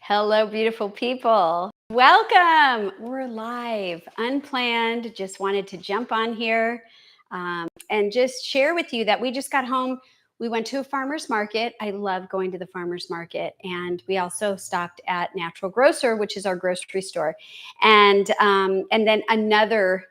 Hello, beautiful people. Welcome. We're live, unplanned. Just wanted to jump on here and just share with you that we just got home. We went to a farmer's market. I love going to the farmer's market. And we also stopped at Natural Grocer, which is our grocery store. And then another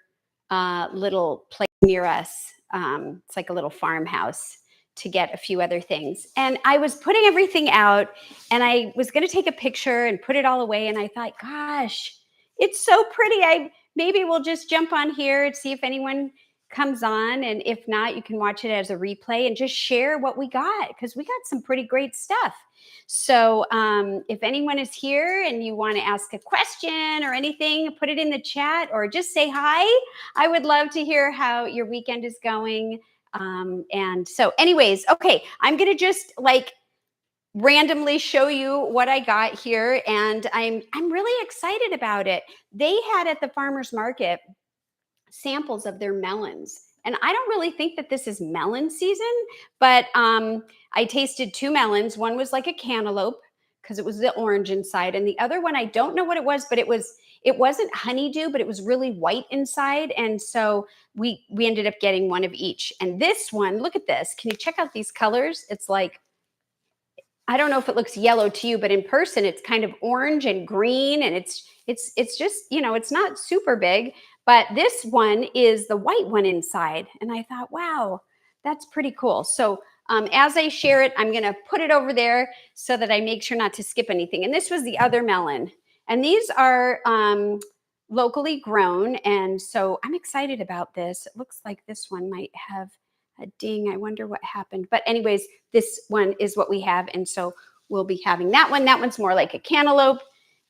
little place near us. It's like a little farmhouse to get a few other things. And I was putting everything out and I was going to take a picture and put it all away. And I thought, gosh, it's so pretty. Maybe we'll just jump on here and see if anyone comes on. And if not, you can watch it as a replay and just share what we got, because we got some pretty great stuff. So if anyone is here and you want to ask a question or anything, put it in the chat or just say hi. I would love to hear how your weekend is going. And so anyways, okay, I'm going to just randomly show you what I got here. And I'm really excited about it. They had at the farmer's market samples of their melons. And I don't really think that this is melon season, but I tasted two melons. One was like a cantaloupe because it was the orange inside. And the other one, I don't know what it was, but it wasn't honeydew, but it was really white inside. And so we ended up getting one of each. And this one, look at this. Can you check out these colors? It's like, I don't know if it looks yellow to you, but in person, it's kind of orange and green. And it's just, it's not super big, but this one is the white one inside. And I thought, wow, that's pretty cool. So as I share it, I'm going to put it over there so that I make sure not to skip anything. And this was the other melon. And these are locally grown. And so I'm excited about this. It looks like this one might have a ding. I wonder what happened. But anyways, this one is what we have. And so we'll be having that one. That one's more like a cantaloupe.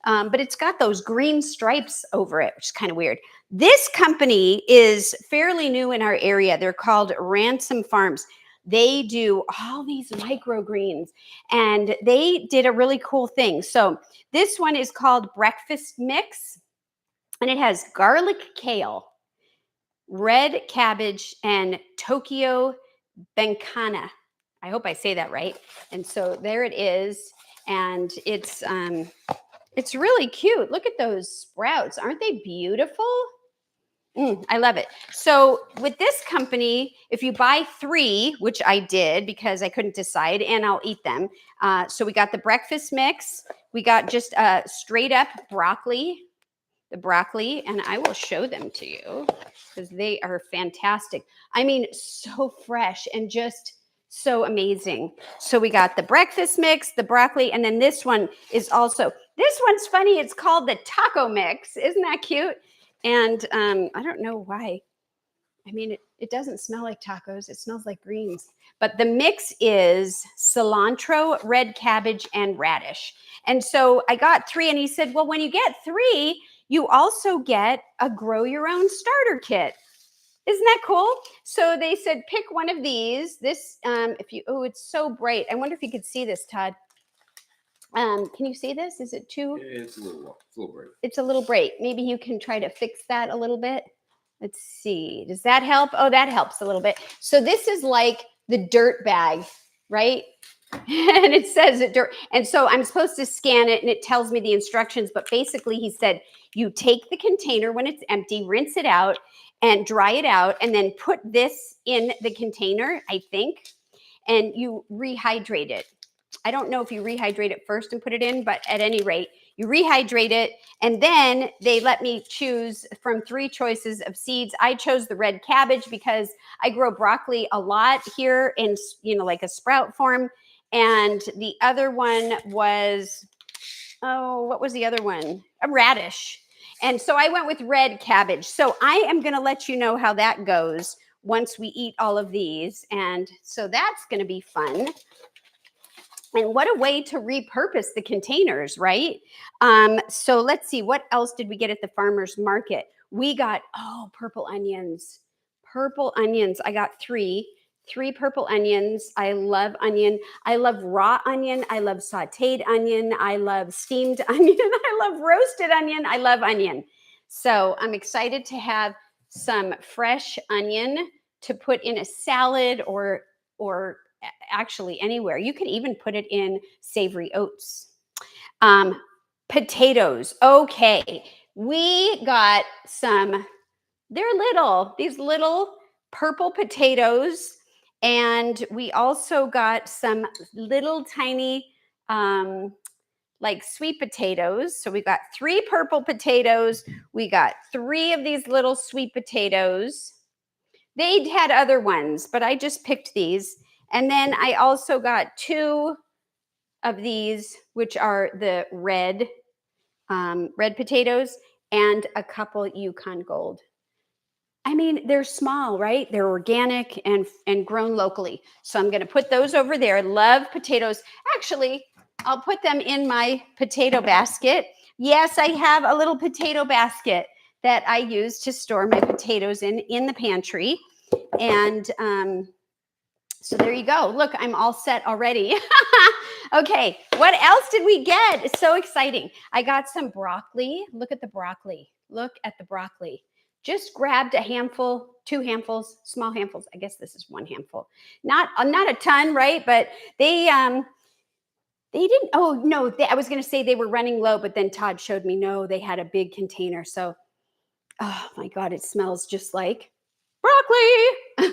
But it's got those green stripes over it, which is kind of weird. This company is fairly new in our area. They're called Ransom Farms. They do all these microgreens, and they did a really cool thing. So this one is called Breakfast Mix, and it has garlic kale, red cabbage, and Tokyo bencana. I hope I say that right. And so there it is, and it's really cute. Look at those sprouts. Aren't they beautiful? I love it. So with this company, if you buy 3, which I did because I couldn't decide, and I'll eat them. So we got the breakfast mix. We got just straight up broccoli, the broccoli, and I will show them to you because they are fantastic. I mean, so fresh and just so amazing. So we got the breakfast mix, the broccoli, and then this one is also, this one's funny. It's called the taco mix. Isn't that cute? And I don't know why. I mean, it doesn't smell like tacos. It smells like greens. But the mix is cilantro, red cabbage, and radish. And so I got 3, and he said, well, when you get 3, you also get a grow your own starter kit. Isn't that cool? So they said, pick one of these. This, it's so bright. I wonder if you could see this, Todd. Can you see this? Is it too? It's a little bright. It's a little bright. Maybe you can try to fix that a little bit. Let's see. Does that help? Oh, that helps a little bit. So this is like the dirt bag, right? And it says it dirt. And so I'm supposed to scan it and it tells me the instructions. But basically he said, you take the container when it's empty, rinse it out and dry it out, and then put this in the container, I think, and you rehydrate it. I don't know if you rehydrate it first and put it in, but at any rate, you rehydrate it. And then they let me choose from 3 choices of seeds. I chose the red cabbage because I grow broccoli a lot here in, like a sprout form. And the other one was, what was the other one? A radish. And so I went with red cabbage. So I am going to let you know how that goes once we eat all of these. And so that's going to be fun. And what a way to repurpose the containers, right? So let's see, what else did we get at the farmer's market? We got, purple onions. Purple onions. I got 3 purple onions. I love onion. I love raw onion. I love sauteed onion. I love steamed onion. I love roasted onion. I love onion. So I'm excited to have some fresh onion to put in a salad or actually anywhere. You could even put it in savory oats. Potatoes. Okay. We got some, these little purple potatoes. And we also got some little tiny, like sweet potatoes. So we got 3 purple potatoes. We got 3 of these little sweet potatoes. They had other ones, but I just picked these. And then I also got 2 of these, which are the red potatoes, and a couple Yukon Gold. I mean, they're small, right? They're organic and grown locally. So I'm going to put those over there. Love potatoes. Actually, I'll put them in my potato basket. Yes, I have a little potato basket that I use to store my potatoes in the pantry. And so there you go. Look, I'm all set already. Okay, what else did we get? It's so exciting. I got some broccoli. Look at the broccoli. Look at the broccoli. Just grabbed a handful, 2 handfuls, small handfuls. I guess this is 1 handful. Not a ton, right? But they didn't. Oh no, I was going to say they were running low, but then Todd showed me no, they had a big container. So, oh my God, it smells just like broccoli.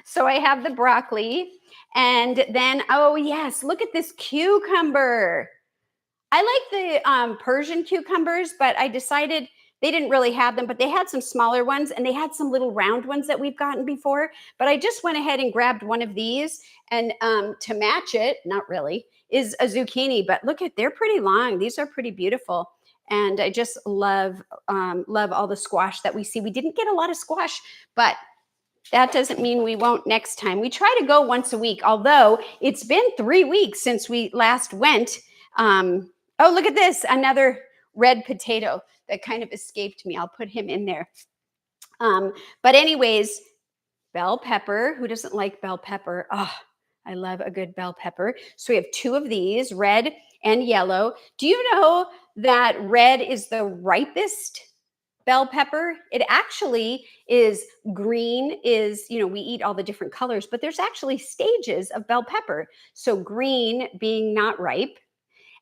So I have the broccoli, and then, oh yes, look at this cucumber. I like the Persian cucumbers, but I decided they didn't really have them, but they had some smaller ones, and they had some little round ones that we've gotten before. But I just went ahead and grabbed one of these, and to match it, not really, is a zucchini. But look at, they're pretty long. These are pretty beautiful. And I just love all the squash that we see. We didn't get a lot of squash, but that doesn't mean we won't next time. We try to go once a week, although it's been 3 weeks since we last went. Oh, look at this, another red potato that kind of escaped me. I'll put him in there. But anyways, bell pepper. Who doesn't like bell pepper? Oh, I love a good bell pepper. So we have 2 of these, red and yellow. Do you know that red is the ripest bell pepper? It actually is green, we eat all the different colors, but there's actually stages of bell pepper. So green being not ripe,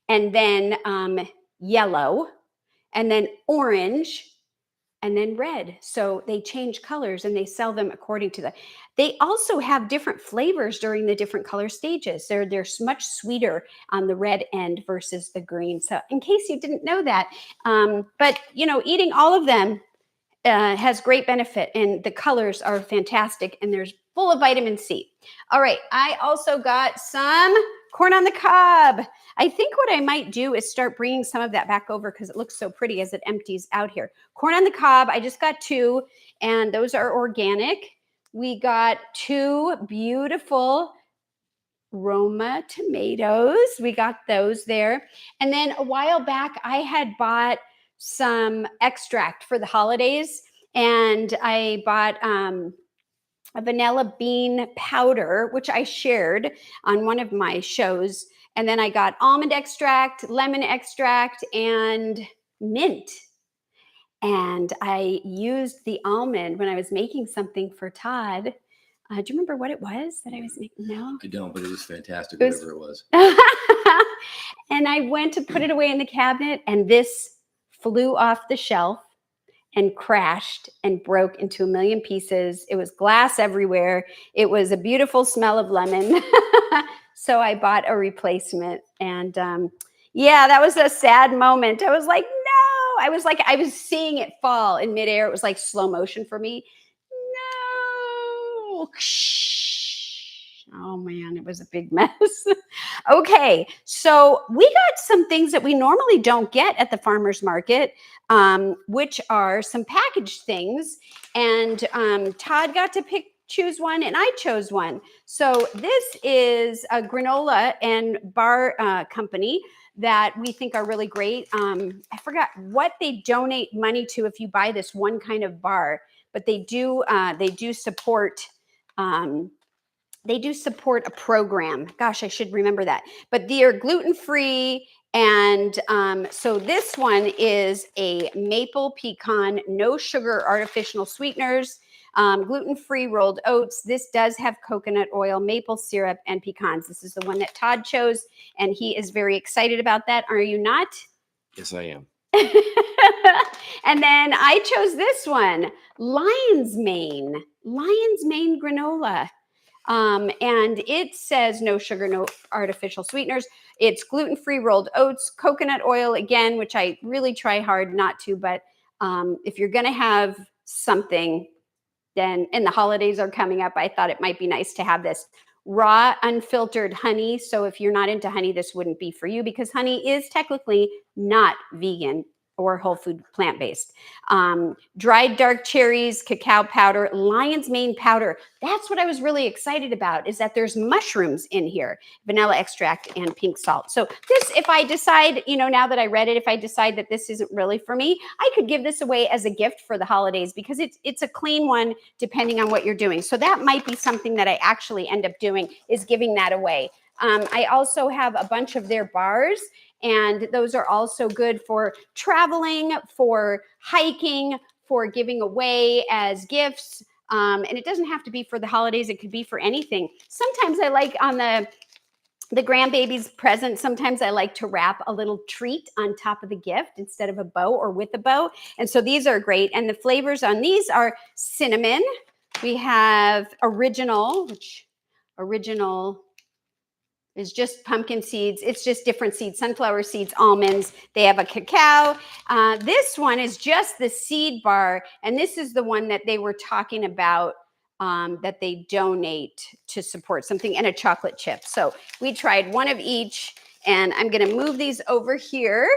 and then yellow, and then orange, and then red. So they change colors and they sell them according to they also have different flavors during the different color stages. They're much sweeter on the red end versus the green. So in case you didn't know that, but eating all of them has great benefit, and the colors are fantastic, and there's full of vitamin C. All right, I also got some corn on the cob. I think what I might do is start bringing some of that back over because it looks so pretty as it empties out here. Corn on the cob, I just got 2, and those are organic. We got 2 beautiful Roma tomatoes. We got those there. And then a while back, I had bought some extract for the holidays, and I bought a vanilla bean powder, which I shared on one of my shows. And then I got almond extract, lemon extract, and mint. And I used the almond when I was making something for Todd. Do you remember what it was that I was making? No? I don't, but it was fantastic, whatever it was. And I went to put it away in the cabinet, and this flew off the shelf and crashed and broke into a million pieces. It was glass everywhere. It was a beautiful smell of lemon. So I bought a replacement. And that was a sad moment. I was like, no. I was seeing it fall in midair. It was like slow motion for me. No. Oh man, it was a big mess. Okay, so we got some things that we normally don't get at the farmer's market, which are some packaged things. And Todd got to choose one, and I chose one. So this is a granola and bar company that we think are really great. I forgot what they donate money to if you buy this one kind of bar, but they do support. They do support a program. Gosh, I should remember that. But they are gluten-free. And so this one is a maple pecan, no sugar, artificial sweeteners. gluten-free rolled oats. This does have coconut oil, maple syrup, and pecans. This is the one that Todd chose, and he is very excited about that. Are you not? Yes, I am. And then I chose this one, Lion's Mane granola. And it says no sugar, no artificial sweeteners. It's gluten-free rolled oats, coconut oil, again, which I really try hard not to, but if you're going to have something, then, and the holidays are coming up, I thought it might be nice to have this. Raw, unfiltered honey. So if you're not into honey, this wouldn't be for you because honey is technically not vegan or whole food plant-based. Dried dark cherries, cacao powder, lion's mane powder. That's what I was really excited about, is that there's mushrooms in here, vanilla extract and pink salt. So this, if I decide, now that I read it, if I decide that this isn't really for me, I could give this away as a gift for the holidays because it's a clean one depending on what you're doing. So that might be something that I actually end up doing, is giving that away. I also have a bunch of their bars, and those are also good for traveling, for hiking, for giving away as gifts. And it doesn't have to be for the holidays. It could be for anything. Sometimes I like on the grandbaby's present, sometimes I like to wrap a little treat on top of the gift instead of a bow or with a bow. And so these are great. And the flavors on these are cinnamon. We have original, which original is just pumpkin seeds. It's just different seeds, sunflower seeds, almonds. They have a cacao. This one is just the seed bar. And this is the one that they were talking about, that they donate to support something, and a chocolate chip. So we tried one of each, and I'm going to move these over here.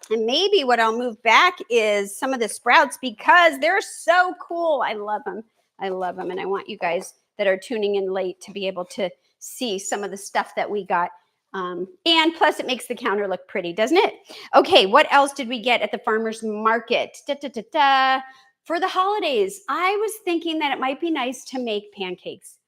And maybe what I'll move back is some of the sprouts because they're so cool. I love them. I love them. And I want you guys that are tuning in late to be able to see some of the stuff that we got. And plus it makes the counter look pretty, doesn't it? Okay, what else did we get at the farmer's market? For the holidays, I was thinking that it might be nice to make pancakes.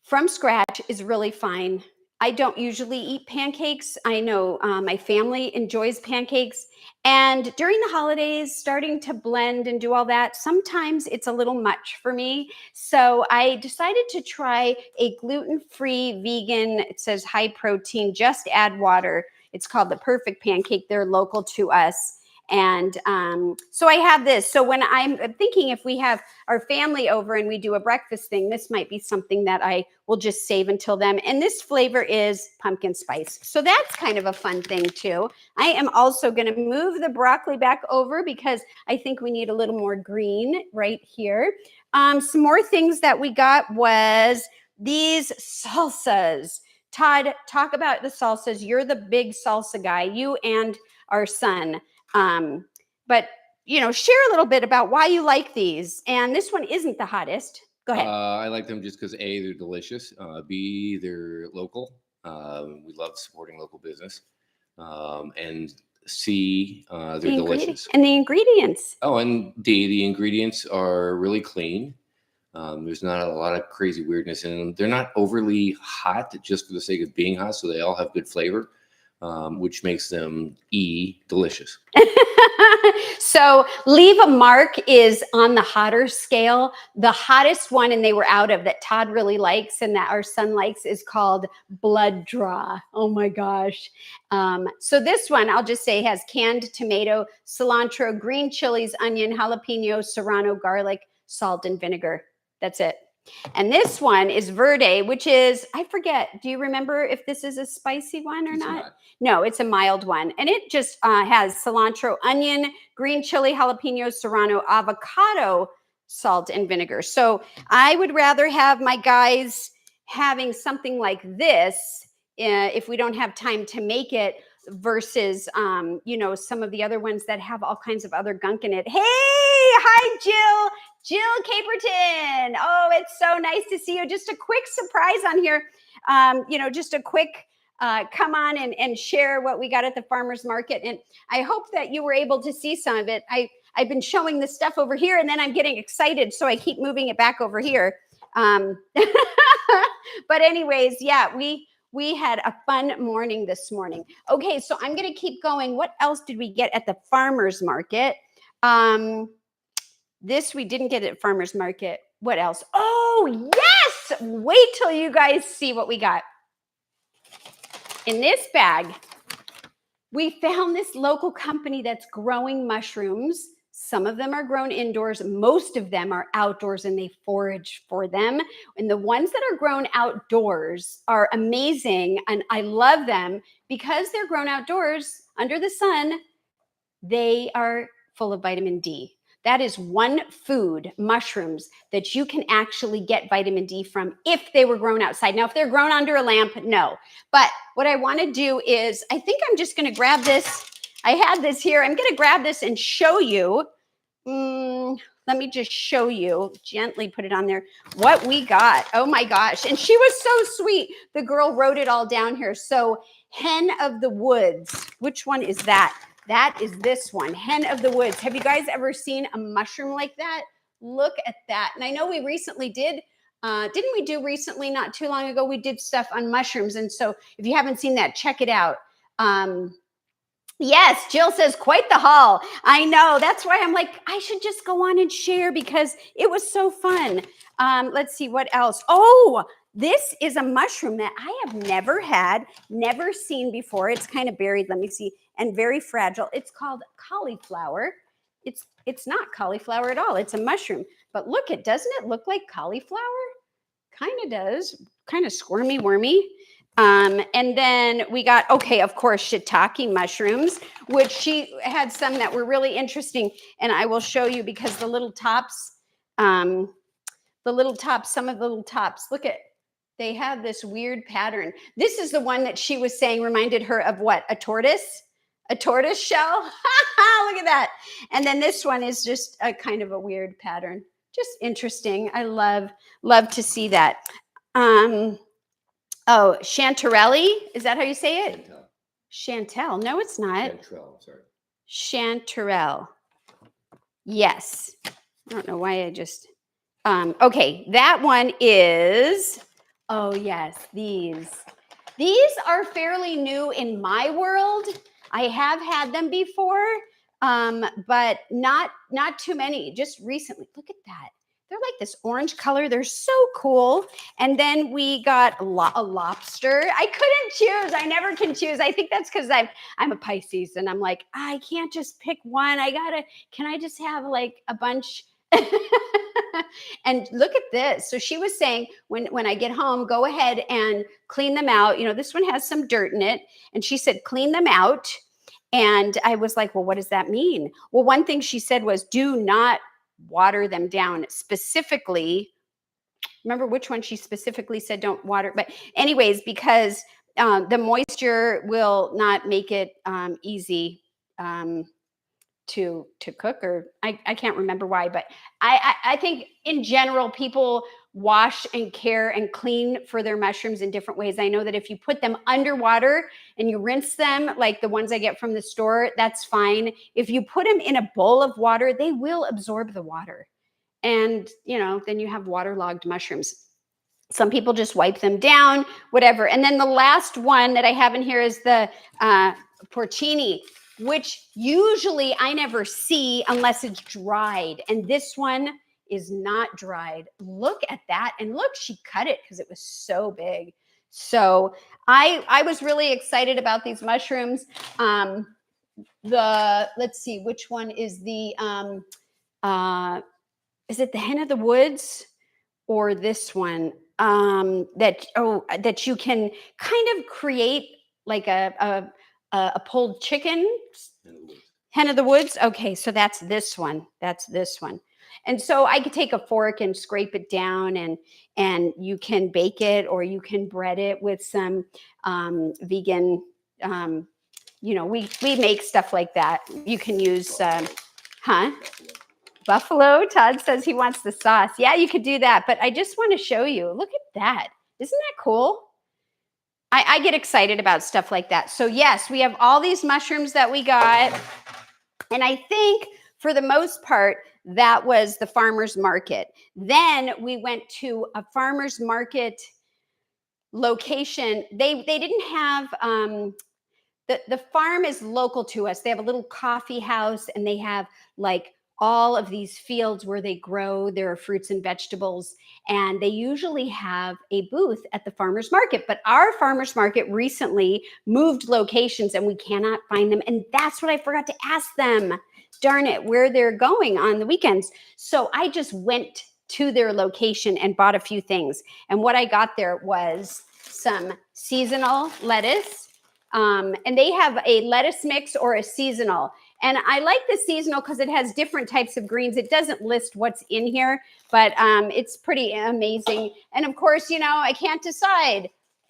From scratch is really fine. I don't usually eat pancakes. I know my family enjoys pancakes. And during the holidays, starting to blend and do all that, sometimes it's a little much for me. So I decided to try a gluten-free vegan, it says high protein, just add water. It's called the Perfect Pancake. They're local to us. And so I have this. So when I'm thinking, if we have our family over and we do a breakfast thing, this might be something that I will just save until then. And this flavor is pumpkin spice. So that's kind of a fun thing too. I am also going to move the broccoli back over because I think we need a little more green right here. Some more things that we got was these salsas. Todd, talk about the salsas. You're the big salsa guy, you and our son. But share a little bit about why you like these. And this one isn't the hottest. Go ahead. I like them just because A, they're delicious. B, they're local. We love supporting local business. And C, they're delicious. And the ingredients. Oh, and D, the ingredients are really clean. There's not a lot of crazy weirdness in them. They're not overly hot just for the sake of being hot. So they all have good flavor, which makes them delicious. So leave a mark is on the hotter scale. The hottest one, and they were out of, that Todd really likes and that our son likes, is called Blood Draw. Oh my gosh. So this one, I'll just say, has canned tomato, cilantro, green chilies, onion, jalapeno, serrano, garlic, salt, and vinegar. That's it. And this one is Verde, which is, I forget, do you remember if this is a spicy one or not? No, it's a mild one. And it just has cilantro, onion, green chili, jalapeno, serrano, avocado, salt, and vinegar. So I would rather have my guys having something like this if we don't have time to make it versus, some of the other ones that have all kinds of other gunk in it. Hey, hi, Jill Caperton. Oh, it's so nice to see you. Just a quick surprise on here. Just a quick come on and share what we got at the farmer's market. And I hope that you were able to see some of it. I've been showing this stuff over here and then I'm getting excited. So I keep moving it back over here. But anyways, yeah, we had a fun morning this morning. Okay, so I'm going to keep going. What else did we get at the farmer's market? This we didn't get at farmer's market. What else? Oh, yes! Wait till you guys see what we got. In this bag, we found this local company that's growing mushrooms. Some of them are grown indoors. Most of them are outdoors, and they forage for them. And the ones that are grown outdoors are amazing. And I love them because they're grown outdoors under the sun. They are full of vitamin D. That is one food, mushrooms, that you can actually get vitamin D from if they were grown outside. Now, if they're grown under a lamp, no. But what I want to do is, I think I'm just going to grab this. I had this here. I'm going to grab this and show you. Let me just show you, gently put it on there, what we got. Oh my gosh. And she was so sweet. The girl wrote it all down here. So, hen of the woods. Which one is that? That is this one, hen of the woods. Have you guys ever seen a mushroom like that? Look at that. And I know we recently didn't we do recently, not too long ago, we did stuff on mushrooms. And so if you haven't seen that, check it out. Yes, Jill says, quite the haul. I know. That's why I'm like, I should just go on and share because it was so fun. Let's see what else. Oh, this is a mushroom that I have never had, never seen before. It's kind of buried. Let me see. And very fragile. It's called cauliflower. It's not cauliflower at all. It's a mushroom. But look, doesn't it look like cauliflower? Kind of does. Kind of squirmy, wormy. And then we got, okay, of course, shiitake mushrooms, which she had some that were really interesting. And I will show you because the little tops, some of the little tops, look at, they have this weird pattern. This is the one that she was saying reminded her of what? A tortoise shell. Look at that. And then this one is just a kind of a weird pattern. Just interesting. I love to see that. Oh, chanterelle. Is that how you say it? Chantel. No, it's not. Chanterelle, sorry. Chanterelle. Yes. I don't know why I just... okay, that one is... Oh, yes, these. These are fairly new in my world. I have had them before, but not too many, just recently. Look at that. They're like this orange color. They're so cool. And then we got a lobster. I couldn't choose. I never can choose. I think that's because I'm a Pisces and I'm like, I can't just pick one. Can I just have like a bunch? And look at this. So she was saying when I get home, go ahead and clean them out. You know, this one has some dirt in it. And she said, clean them out. And I was like, well, what does that mean? Well, one thing she said was do not water them down. Specifically, remember which one she specifically said don't water, but anyways, because the moisture will not make it easy to cook, or I can't remember why, but I think in general people wash and care and clean for their mushrooms in different ways. I know that if you put them underwater and you rinse them like the ones I get from the store, that's fine. If you put them in a bowl of water, they will absorb the water. And, then you have waterlogged mushrooms. Some people just wipe them down, whatever. And then the last one that I have in here is the porcini, which usually I never see unless it's dried. And this one is not dried. Look at that. And look, she cut it because it was so big. So I was really excited about these mushrooms. Let's see, which one is the, is it the hen of the woods or this one? That you can kind of create like a pulled chicken. Hen of the woods. Okay, so that's this one. And so I could take a fork and scrape it down, and you can bake it or you can bread it with some vegan. We make stuff like that. You can use, Buffalo. Todd says he wants the sauce. Yeah, you could do that. But I just want to show you. Look at that. Isn't that cool? I get excited about stuff like that. So yes, we have all these mushrooms that we got. And I think for the most part, that was the farmer's market. Then we went to a farmer's market location. They didn't have, the farm is local to us. They have a little coffee house and they have like all of these fields where they grow their fruits and vegetables. And they usually have a booth at the farmer's market. But our farmer's market recently moved locations and we cannot find them. And that's what I forgot to ask them. Darn it, where they're going on the weekends. So I just went to their location and bought a few things. And what I got there was some seasonal lettuce. And they have a lettuce mix or a seasonal. And I like the seasonal because it has different types of greens. It doesn't list what's in here, but it's pretty amazing. And of course, I can't decide.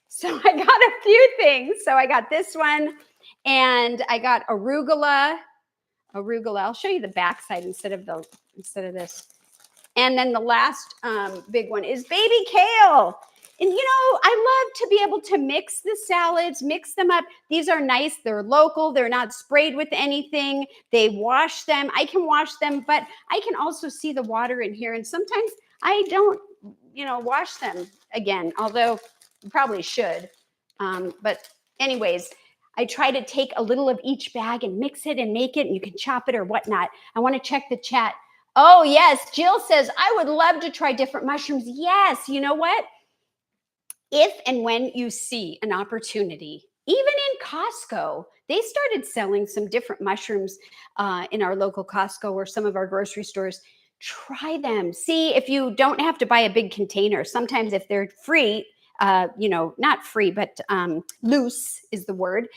So I got a few things. So I got this one and I got arugula. I'll show you the backside instead of this. And then the last big one is baby kale. And, I love to be able to mix the salads, mix them up. These are nice. They're local. They're not sprayed with anything. They wash them. I can wash them, but I can also see the water in here. And sometimes I don't, wash them again, although you probably should. But anyways, I try to take a little of each bag and mix it and make it, and you can chop it or whatnot. I want to check the chat. Oh, yes. Jill says, I would love to try different mushrooms. Yes. You know what? If and when you see an opportunity, even in Costco, they started selling some different mushrooms in our local Costco or some of our grocery stores. Try them. See if you don't have to buy a big container. Sometimes if they're free, not free, but loose is the word.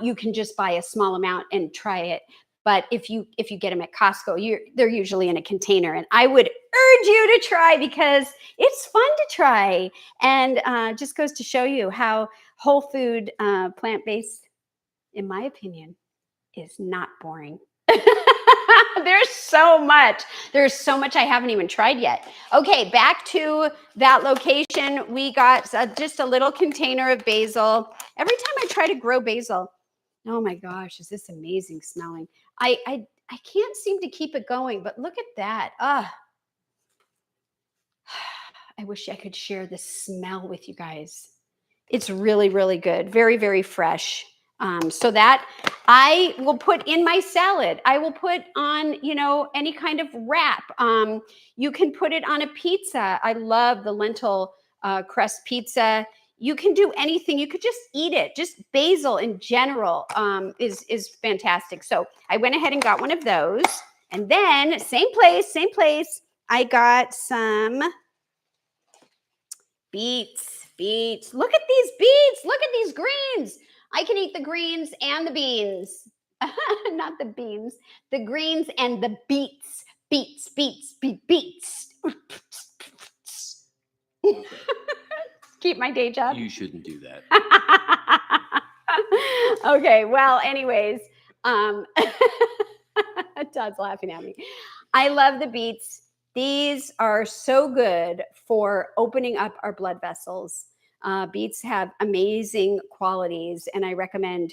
You can just buy a small amount and try it. But if you get them at Costco, they're usually in a container. And I would urge you to try because it's fun to try. And just goes to show you how whole food, plant-based, in my opinion, is not boring. There's so much. There's so much I haven't even tried yet. Okay, back to that location. We got just a little container of basil. Every time I try to grow basil, oh my gosh, is this amazing smelling. I can't seem to keep it going, but look at that. I wish I could share the smell with you guys. It's really, really good. Very, very fresh. So that I will put in my salad. I will put on, any kind of wrap. You can put it on a pizza. I love the lentil crust pizza. You can do anything. You could just eat it. Just basil in general is fantastic. So I went ahead and got one of those. And then same place. I got some beets. Look at these beets. Look at these greens. I can eat the greens and the beans. Not the beans. The greens and the beets. Beets. Keep my day job. You shouldn't do that. Okay. Well, anyways, Todd's laughing at me. I love the beets. These are so good for opening up our blood vessels. Beets have amazing qualities, and I recommend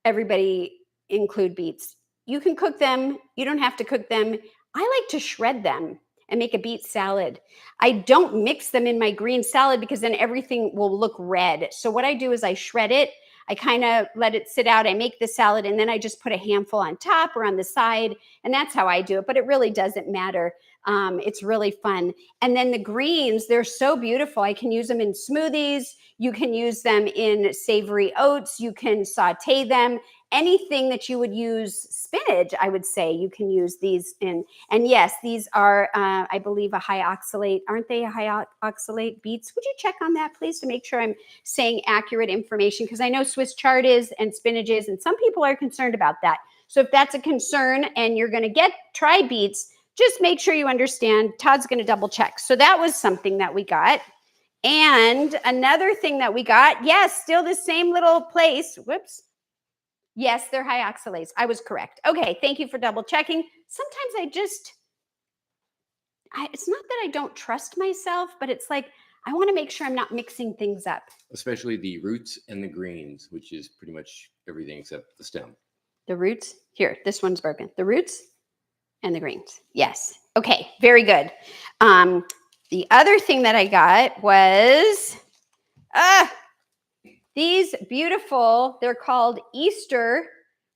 everybody include beets. You can cook them. You don't have to cook them. I like to shred them and make a beet salad. I don't mix them in my green salad because then everything will look red. So what I do is I shred it. I kind of let it sit out. I make the salad and then I just put a handful on top or on the side. And that's how I do it. But it really doesn't matter. It's really fun. And then the greens, they're so beautiful. I can use them in smoothies. You can use them in savory oats. You can saute them. Anything that you would use spinach, I would say you can use these in. And yes, these are, I believe, a high oxalate. Aren't they a high oxalate beets? Would you check on that, please, to make sure I'm saying accurate information? Because I know Swiss chard is and spinach is, and some people are concerned about that. So if that's a concern and you're going to try beets, just make sure you understand. Todd's going to double check. So that was something that we got. And another thing that we got, yes, still the same little place. Whoops. Yes, they're high oxalates. I was correct. Okay, thank you for double checking. Sometimes it's not that I don't trust myself, but it's like I want to make sure I'm not mixing things up. Especially the roots and the greens, which is pretty much everything except the stem. The roots? Here, this one's broken. The roots and the greens. Yes. Okay, very good. The other thing that I got was these beautiful, they're called Easter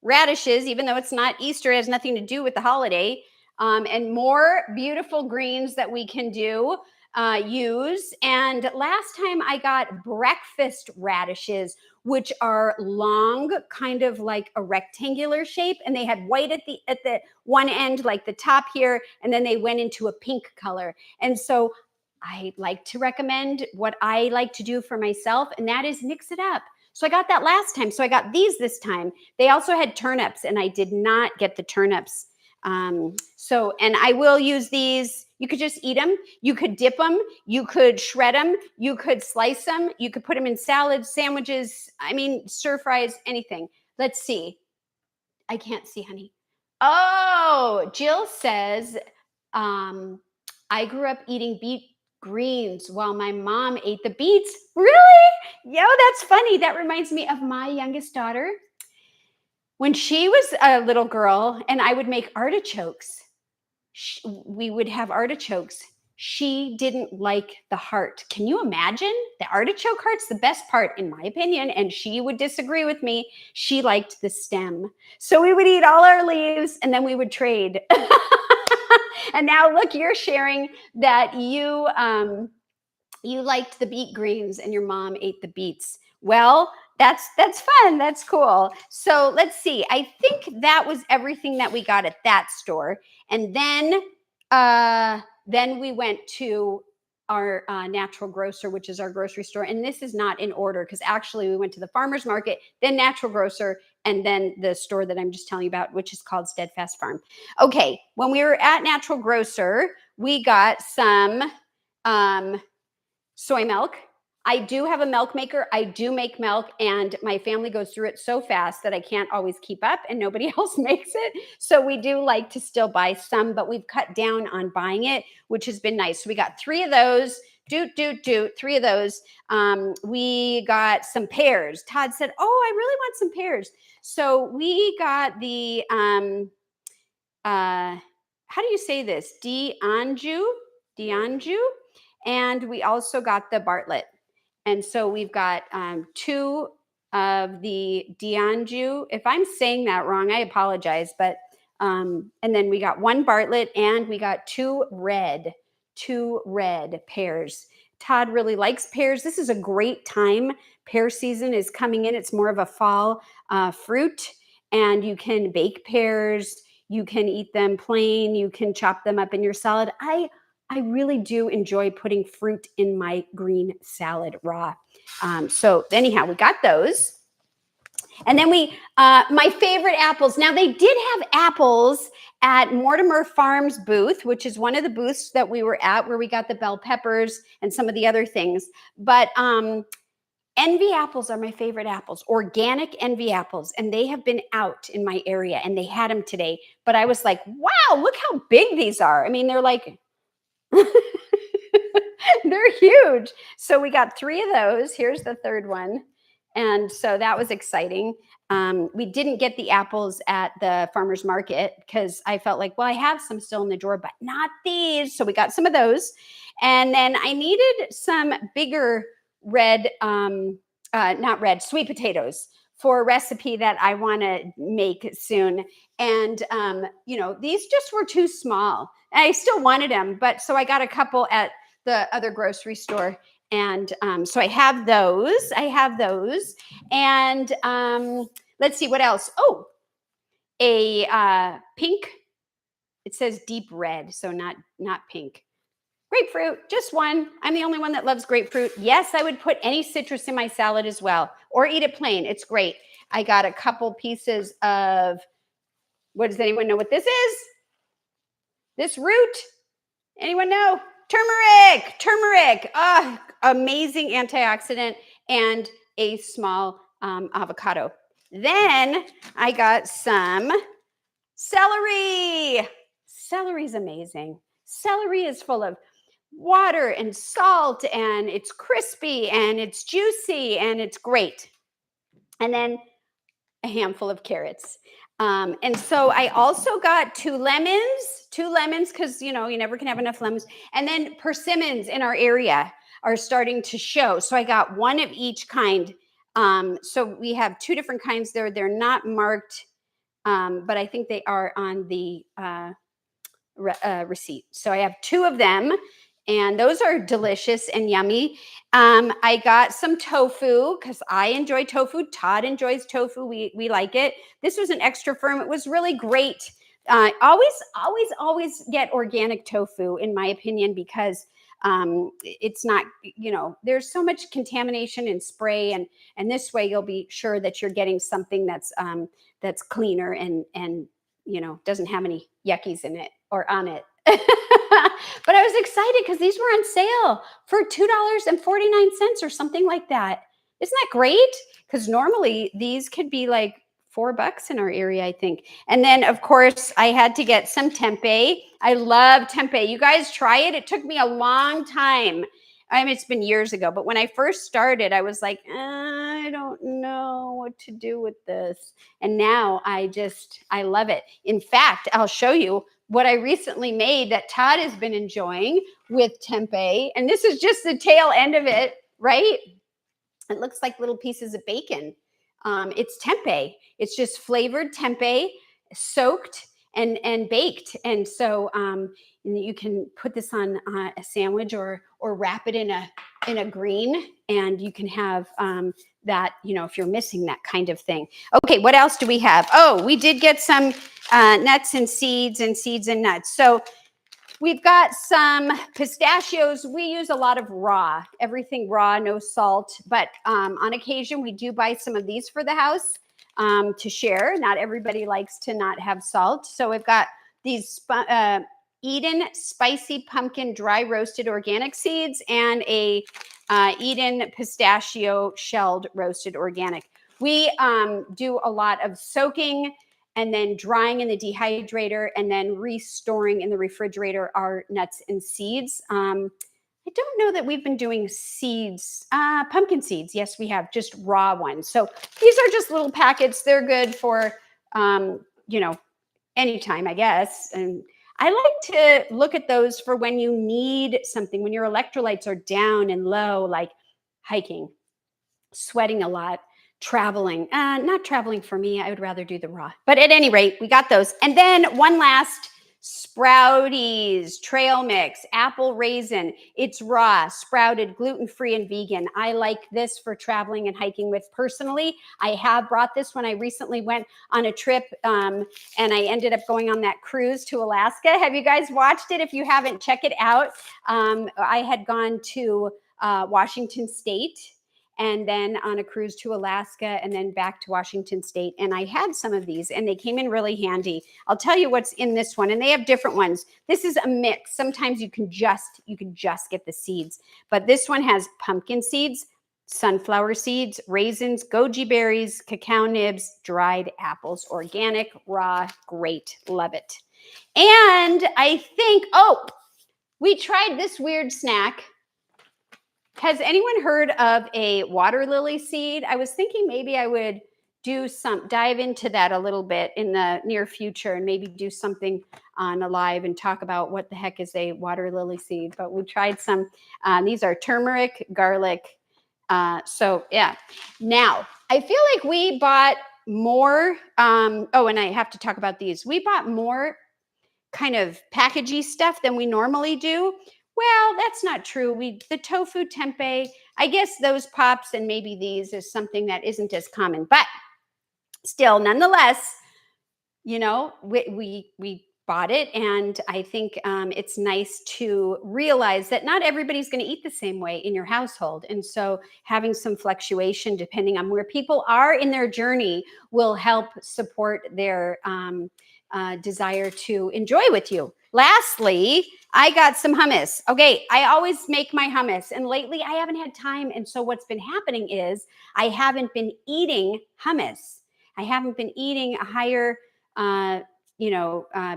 radishes, even though it's not Easter, it has nothing to do with the holiday. and more beautiful greens that we can use. And last time I got breakfast radishes, which are long, kind of like a rectangular shape, and they had white at the one end, like the top here, and then they went into a pink color. And so I like to recommend what I like to do for myself, and that is mix it up. So I got that last time. So I got these this time. They also had turnips, and I did not get the turnips. And I will use these. You could just eat them. You could dip them. You could shred them. You could slice them. You could put them in salads, sandwiches. I mean, stir fries, anything. Let's see. I can't see, honey. Oh, Jill says, I grew up eating beet greens while my mom ate the beets. Really? Yo, that's funny. That reminds me of my youngest daughter. When she was a little girl and I would make artichokes, we would have artichokes. She didn't like the heart. Can you imagine? The artichoke heart's the best part, in my opinion, and she would disagree with me. She liked the stem. So we would eat all our leaves and then we would trade. And now look, you're sharing that you liked the beet greens and your mom ate the beets. Well, that's fun. That's cool. So let's see. I think that was everything that we got at that store. And then we went to our natural grocer, which is our grocery store. And this is not in order because actually we went to the farmer's market, then natural grocer, and then the store that I'm just telling you about, which is called Steadfast Farm. Okay, when we were at natural grocer, we got some soy milk. I do have a milk maker. I do make milk, and my family goes through it so fast that I can't always keep up, and nobody else makes it. So we do like to still buy some, but we've cut down on buying it, which has been nice. So we got 3 of those. 3 of those. We got some pears. Todd said, "Oh, I really want some pears." So we got the how do you say this? D'Anjou. And we also got the Bartlett. And so we've got 2 of the D'Anjou. If I'm saying that wrong, I apologize. But and then we got 1 Bartlett, and we got 2 red pears. Todd really likes pears. This is a great time. Pear season is coming in. It's more of a fall fruit, and you can bake pears. You can eat them plain. You can chop them up in your salad. I really do enjoy putting fruit in my green salad raw. So anyhow, we got those. And then my favorite apples. Now they did have apples at Mortimer Farms booth, which is one of the booths that we were at where we got the bell peppers and some of the other things. But Envy apples are my favorite apples, organic Envy apples, and they have been out in my area, and they had them today. But I was like, wow, look how big these are. I mean, they're like, they're huge. So we got 3 of those. Here's the 3rd one. And so that was exciting. We didn't get the apples at the farmer's market because I felt like, well, I have some still in the drawer, but not these. So we got some of those. And then I needed some bigger sweet potatoes for a recipe that I want to make soon. And, these just were too small. And I still wanted them, but so I got a couple at the other grocery store. And so I have those. And let's see what else. Oh, a pink. It says deep red, so not pink. Grapefruit, just 1. I'm the only one that loves grapefruit. Yes, I would put any citrus in my salad as well, or eat it plain. It's great. I got a couple pieces of, what does anyone know what this is? This root? Anyone know? Turmeric. Amazing antioxidant, and a small avocado. Then I got some celery. Celery is amazing. Celery is full of water and salt, and it's crispy and it's juicy and it's great. And then a handful of carrots. And so I also got 2 lemons because, you never can have enough lemons. And then persimmons in our area are starting to show. So I got 1 of each kind. So we have 2 different kinds there. They're not marked, but I think they are on the receipt. So I have 2 of them, and those are delicious and yummy. I got some tofu because I enjoy tofu. Todd enjoys tofu. We like it. This was an extra firm. It was really great. Always get organic tofu, in my opinion, because it's not, there's so much contamination and spray, and this way you'll be sure that you're getting something that's cleaner and doesn't have any yuckies in it or on it. But I was excited because these were on sale for $2.49 or something like that. Isn't that great? Because normally these could be like $4 in our area, I think. And then, of course, I had to get some tempeh. I love tempeh. You guys try it. It took me a long time. I mean, it's been years ago, but when I first started, I was like, I don't know what to do with this. And now I love it. In fact, I'll show you what I recently made that Todd has been enjoying with tempeh. And this is just the tail end of it, right? It looks like little pieces of bacon. It's tempeh. It's just flavored tempeh, soaked and baked. And so you can put this on a sandwich or wrap it in a green, and you can have that, if you're missing that kind of thing. Okay, what else do we have? Oh, we did get some nuts and seeds and nuts. So we've got some pistachios. We use a lot of raw, everything raw, no salt. But on occasion, we do buy some of these for the house to share. Not everybody likes to not have salt. So we've got these Eden spicy pumpkin dry roasted organic seeds and a Eden pistachio shelled roasted organic. We do a lot of soaking and then drying in the dehydrator and then restoring in the refrigerator our nuts and seeds. I don't know that we've been doing seeds, pumpkin seeds. Yes, we have, just raw ones. So these are just little packets. They're good for, anytime, I guess. And I like to look at those for when you need something, when your electrolytes are down and low, like hiking, sweating a lot, traveling. Not traveling for me. I would rather do the raw. But at any rate, we got those. And then one last Sprouties trail mix, apple raisin. It's raw, sprouted, gluten-free, and vegan. I like this for traveling and hiking with personally. I have brought this when I recently went on a trip and I ended up going on that cruise to Alaska. Have you guys watched it? If you haven't, check it out. I had gone to Washington State, and then on a cruise to Alaska, and then back to Washington State. And I had some of these, and they came in really handy. I'll tell you what's in this one, and they have different ones. This is a mix. Sometimes you can just get the seeds, but this one has pumpkin seeds, sunflower seeds, raisins, goji berries, cacao nibs, dried apples, organic, raw, great, love it. And I think, we tried this weird snack. Has anyone heard of a water lily seed? I was thinking maybe I would dive into that a little bit in the near future and maybe do something on a live and talk about what the heck is a water lily seed. But we tried some. These are turmeric, garlic. So yeah. Now, I feel like we bought more. And I have to talk about these. We bought more kind of packagey stuff than we normally do. Well, that's not true. The tofu tempeh, I guess those pops and maybe these is something that isn't as common, but still, nonetheless, we bought it, and I think it's nice to realize that not everybody's going to eat the same way in your household, and so having some fluctuation depending on where people are in their journey will help support their desire to enjoy with you. Lastly, I got some hummus. Okay, I always make my hummus, and lately I haven't had time. And so what's been happening is I haven't been eating hummus. I haven't been eating a higher,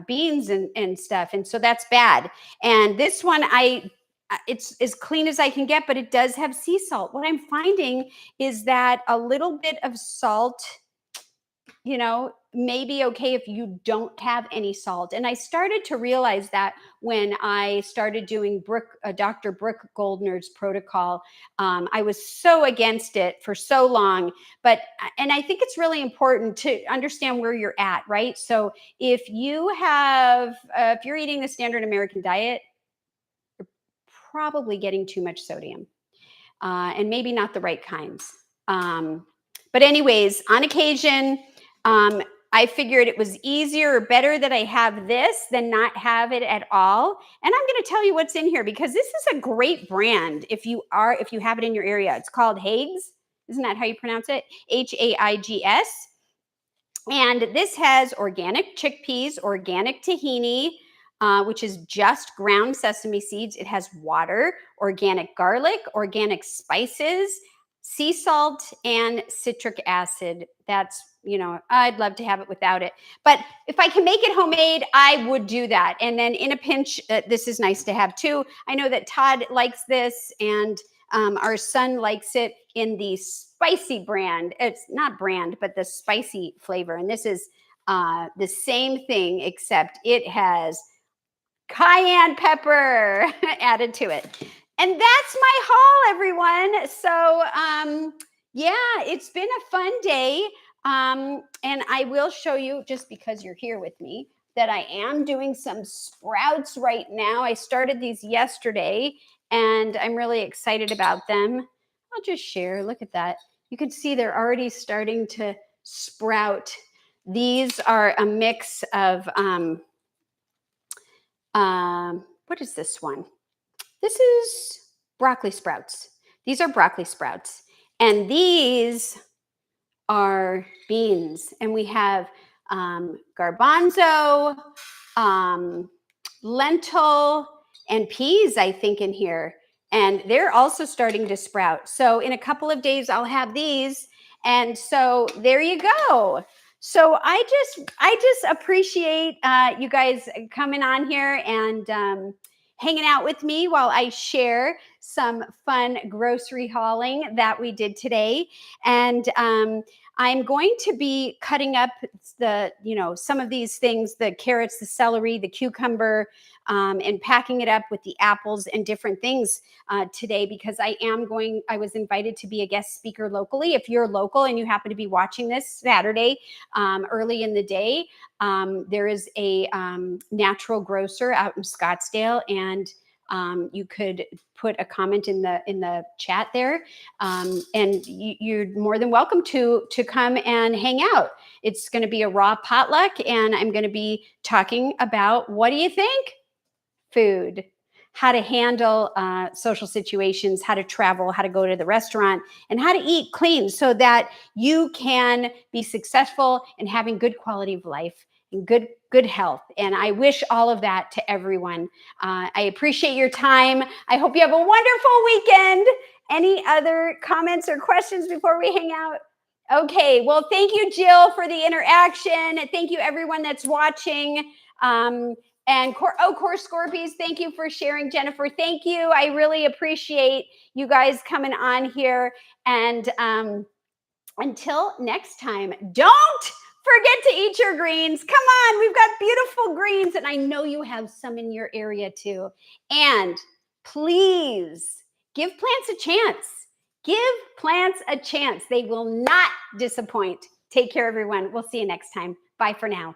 beans and stuff. And so that's bad. And this one, it's as clean as I can get, but it does have sea salt. What I'm finding is that a little bit of salt, may be okay if you don't have any salt. And I started to realize that when I started doing Dr. Brooke Goldner's protocol. I was so against it for so long, and I think it's really important to understand where you're at, right? So if if you're eating the standard American diet, you're probably getting too much sodium, and maybe not the right kinds. But anyways, on occasion, I figured it was easier or better that I have this than not have it at all. And I'm going to tell you what's in here because this is a great brand. If you have it in your area, it's called Haigs. Isn't that how you pronounce it? Haigs. And this has organic chickpeas, organic tahini, which is just ground sesame seeds. It has water, organic garlic, organic spices, sea salt, and citric acid. That's, I'd love to have it without it. But if I can make it homemade, I would do that. And then in a pinch, this is nice to have too. I know that Todd likes this, and our son likes it in the spicy brand. It's not brand, but the spicy flavor. And this is the same thing, except it has cayenne pepper added to it. And that's my haul, everyone. So yeah, it's been a fun day. And I will show you, just because you're here with me, that I am doing some sprouts right now. I started these yesterday, and I'm really excited about them. I'll just share. Look at that. You can see they're already starting to sprout. These are a mix of, what is this one? This is broccoli sprouts. These are broccoli sprouts. And these are beans. And we have garbanzo, lentil, and peas, I think, in here. And they're also starting to sprout. So in a couple of days, I'll have these. And so there you go. So I just appreciate you guys coming on here and hanging out with me while I share some fun grocery hauling that we did today. And I'm going to be cutting up some of these things, the carrots, the celery, the cucumber, and packing it up with the apples and different things today, because I was invited to be a guest speaker locally. If you're local and you happen to be watching this Saturday early in the day, there is a natural grocer out in Scottsdale, and you could put a comment in the chat there, and you're more than welcome to come and hang out. It's going to be a raw potluck, and I'm going to be talking about, what do you think? Food, how to handle social situations, how to travel, how to go to the restaurant, and how to eat clean so that you can be successful in having good quality of life and good health. And I wish all of that to everyone. I appreciate your time. I hope you have a wonderful weekend. Any other comments or questions before we hang out? Okay, well, thank you, Jill, for the interaction. Thank you, everyone that's watching. And Course Scorpies, thank you for sharing, Jennifer. Thank you. I really appreciate you guys coming on here. And until next time, don't forget to eat your greens. Come on, we've got beautiful greens, and I know you have some in your area too. And please give plants a chance. Give plants a chance. They will not disappoint. Take care, everyone. We'll see you next time. Bye for now.